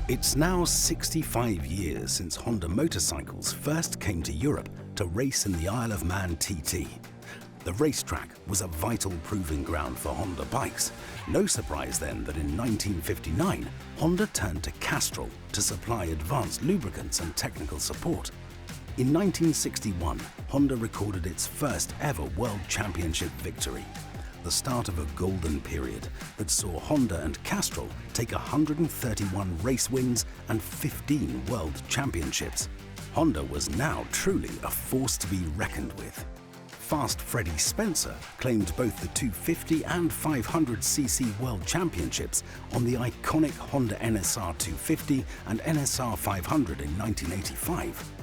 It's now 65 years since Honda motorcycles first came to Europe to race in the Isle of Man TT. The racetrack was a vital proving ground for Honda bikes. No surprise then that in 1959, Honda turned to Castrol to supply advanced lubricants and technical support. In 1961, Honda recorded its first ever World Championship victory, the start of a golden period that saw Honda and Castrol take 131 race wins and 15 World Championships. Honda was now truly a force to be reckoned with. Fast Freddie Spencer claimed both the 250 and 500cc World Championships on the iconic Honda NSR 250 and NSR 500 in 1985.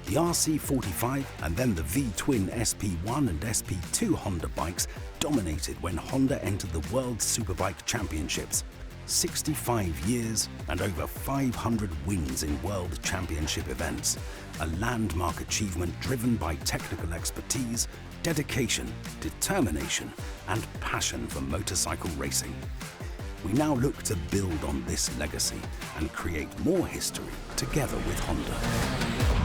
The RC45 and then the V-twin SP1 and SP2 Honda bikes dominated when Honda entered the World Superbike Championships. 65 years and over 500 wins in World Championship events, a landmark achievement driven by technical expertise, dedication, determination, and passion for motorcycle racing. We now look to build on this legacy and create more history together with Honda.